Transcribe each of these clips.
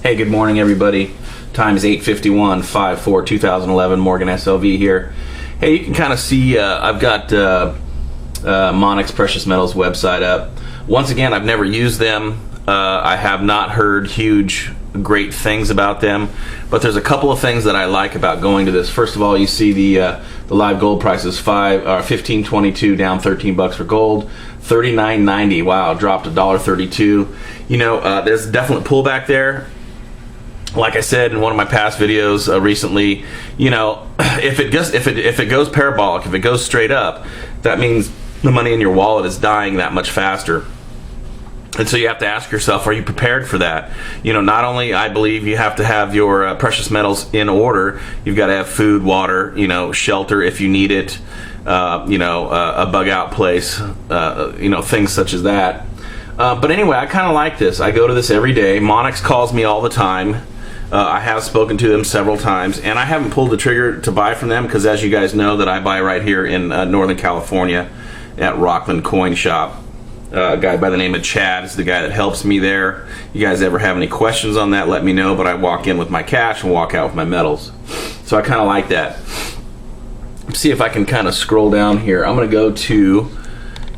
Hey, good morning, everybody. Time is 8:51, 5/4/2011. Morgan SLV here. Hey, you can kind of see I've got Monix Precious Metals website up. Once again, I've never used them. I have not heard great things about them, but there's a couple of things that I like about going to this. First of all, you see the live gold price is $15.22, down 13 bucks for gold. $39.90. Wow, dropped $1.32. You know, there's a definite pullback there. Like I said in one of my past videos recently, you know, if it goes parabolic, if it goes straight up, that means the money in your wallet is dying that much faster. And so you have to ask yourself, are you prepared for that? You know, not only I believe you have to have your precious metals in order, you've got to have food, water, you know, shelter if you need it, you know, a bug out place, you know, things such as that. But anyway, I kind of like this. I go to this every day. Monix calls me all the time. I have spoken to them several times, and I haven't pulled the trigger to buy from them because, as you guys know, that I buy right here in Northern California at Rockland Coin Shop. A guy by the name of Chad is the guy that helps me there. You guys ever have any questions on that, let me know, but I walk in with my cash and walk out with my metals. So I kind of like that. Let's see if I can kind of scroll down here. I'm going to go to,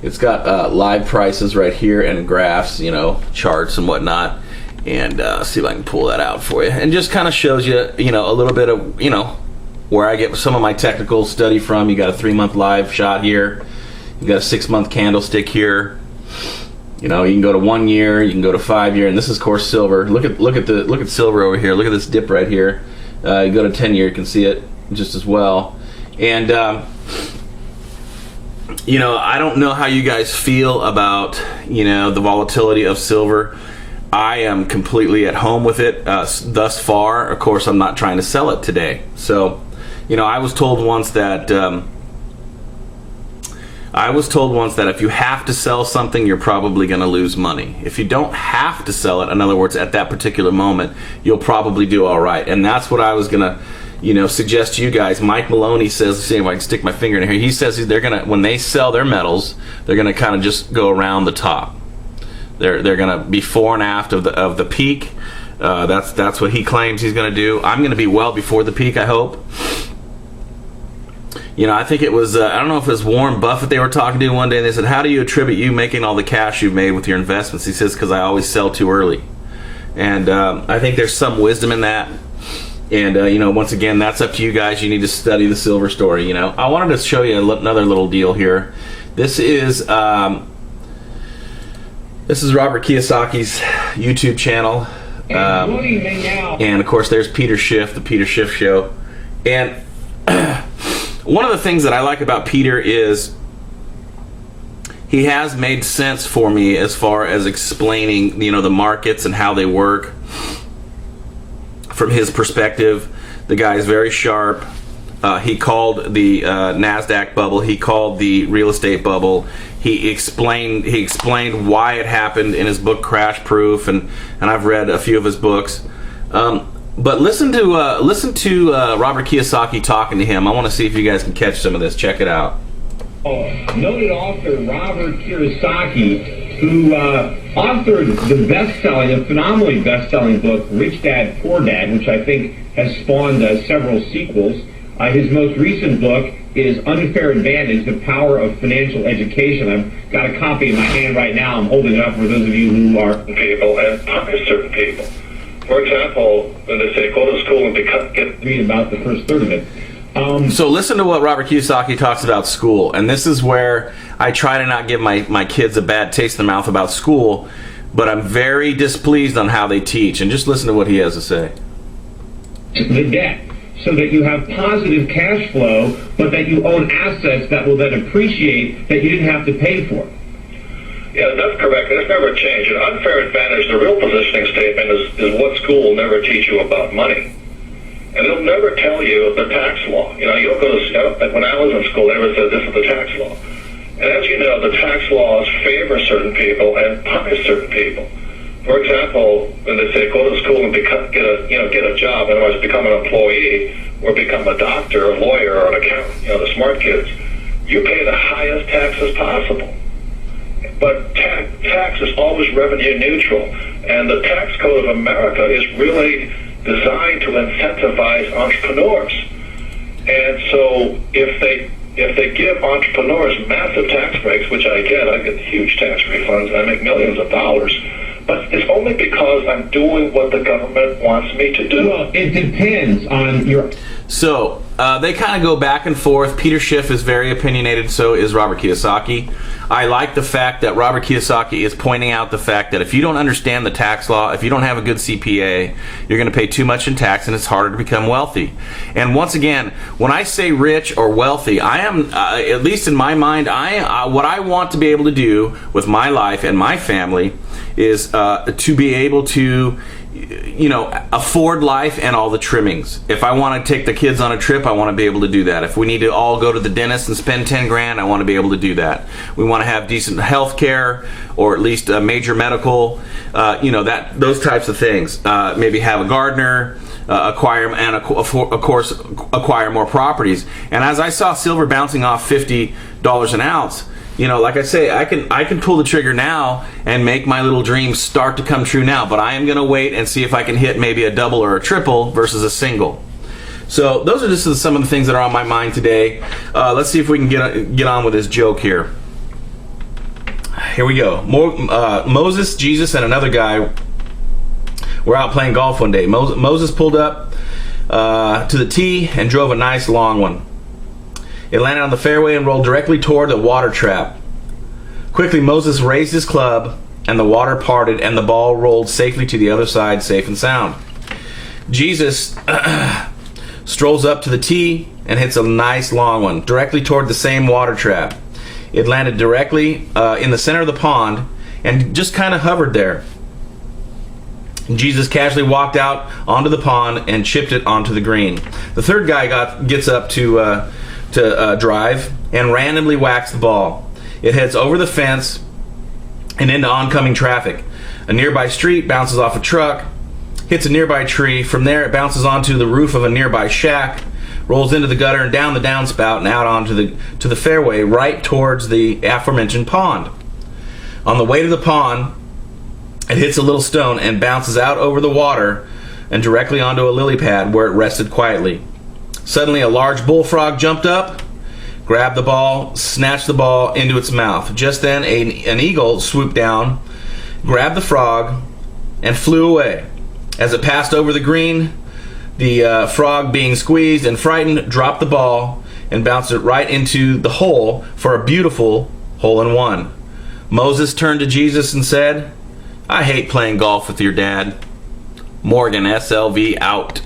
it's got live prices right here and graphs, you know, charts and whatnot. And see if I can pull that out for you. And just kind of shows you, you know, a little bit of, you know, where I get some of my technical study from. You got a 3-month live shot here. You got a 6-month candlestick here. You know, you can go to 1 year, you can go to 5 year, and this is of course silver. Look at silver over here. Look at this dip right here. You go to 10 year, you can see it just as well. And you know, I don't know how you guys feel about, you know, the volatility of silver. I am completely at home with it thus far. Of course, I'm not trying to sell it today. So, you know, I was told once that if you have to sell something, you're probably going to lose money. If you don't have to sell it, in other words, at that particular moment, you'll probably do all right. And that's what I was going to, you know, suggest to you guys. Mike Maloney says, let's see if I can stick my finger in here. He says they're going to, when they sell their metals, they're going to kind of just go around the top. They're going to be fore and aft of the peak. That's what he claims he's going to do. I'm going to be well before the peak, I hope. You know, I think it was, I don't know if it was Warren Buffett they were talking to one day, and they said, how do you attribute you making all the cash you've made with your investments? He says, because I always sell too early. And I think there's some wisdom in that. And, you know, once again, that's up to you guys. You need to study the silver story, you know. I wanted to show you another little deal here. This is Robert Kiyosaki's YouTube channel. And of course, there's Peter Schiff, the Peter Schiff Show. And one of the things that I like about Peter is he has made sense for me as far as explaining, you know, the markets and how they work from his perspective. The guy is very sharp. He called the NASDAQ bubble. He called the real estate bubble. He explained why it happened in his book Crash Proof, and I've read a few of his books. But listen to Robert Kiyosaki talking to him. I want to see if you guys can catch some of this. Check it out. Noted author Robert Kiyosawki, who authored the phenomenally best-selling book Rich Dad Poor Dad, which I think has spawned several sequels. His most recent book is Unfair Advantage, The Power of Financial Education. I've got a copy in my hand right now. I'm holding it up for those of you who are people and punish certain people. For example, when they say go to school and read about the first third of it. So listen to what Robert Kiyosaki talks about school. And this is where I try to not give my kids a bad taste in the mouth about school, but I'm very displeased on how they teach. And just listen to what he has to say. The debt. So that you have positive cash flow, but that you own assets that will then appreciate that you didn't have to pay for. Yeah, that's correct. It's never changed. An unfair advantage, the real positioning statement is what school will never teach you about money. And they'll never tell you the tax law. You know, you'll go to, when I was in school, they never said this is the tax law. And as you know, the tax laws favor certain people and punish certain people. For example, when they say go to school and get a job, in other words, become an employee or become a doctor, a lawyer, or an accountant, you know, the smart kids, you pay the highest taxes possible. but tax is always revenue neutral. And the tax code of America is really designed to incentivize entrepreneurs. And so if they give entrepreneurs massive tax breaks, which I get huge tax refunds, and I make millions of dollars, but it's only because I'm doing what the government wants me to do. Well, it depends on your... So they kind of go back and forth. Peter Schiff is very opinionated, so is Robert Kiyosawki. I like the fact that Robert Kiyosawki is pointing out the fact that if you don't understand the tax law, if you don't have a good CPA, you're going to pay too much in tax and it's harder to become wealthy. And once again, when I say rich or wealthy, I am, at least in my mind, what I want to be able to do with my life and my family is to be able to, afford life and all the trimmings. If I want to take the kids on a trip, I want to be able to do that. If we need to all go to the dentist and spend 10 grand, I want to be able to do that. We want to have decent health care, or at least major medical, those types of things. Maybe have a gardener, acquire, and of course acquire more properties. And as I saw silver bouncing off $50 an ounce, like I say, I can pull the trigger now and make my little dreams start to come true now. But I am going to wait and see if I can hit maybe a double or a triple versus a single. So those are just some of the things that are on my mind today. Let's see if we can get on with this joke here. Here we go. Moses, Jesus, and another guy were out playing golf one day. Moses pulled up to the tee and drove a nice long one. It landed on the fairway and rolled directly toward the water trap. Quickly, Moses raised his club, and the water parted, and the ball rolled safely to the other side, safe and sound. Jesus strolls up to the tee and hits a nice long one, directly toward the same water trap. It landed directly in the center of the pond, and just kind of hovered there. Jesus casually walked out onto the pond and chipped it onto the green. The third guy gets up to drive and randomly whacks the ball. It heads over the fence and into oncoming traffic. A nearby street bounces off a truck, hits a nearby tree. From there, it bounces onto the roof of a nearby shack, rolls into the gutter and down the downspout and out onto the fairway, right towards the aforementioned pond. On the way to the pond, it hits a little stone and bounces out over the water and directly onto a lily pad where it rested quietly. Suddenly, a large bullfrog jumped up, grabbed the ball, snatched the ball into its mouth. Just then, an eagle swooped down, grabbed the frog, and flew away. As it passed over the green, the frog, being squeezed and frightened, dropped the ball and bounced it right into the hole for a beautiful hole-in-one. Moses turned to Jesus and said, "I hate playing golf with your dad." Morgan, SLV, out.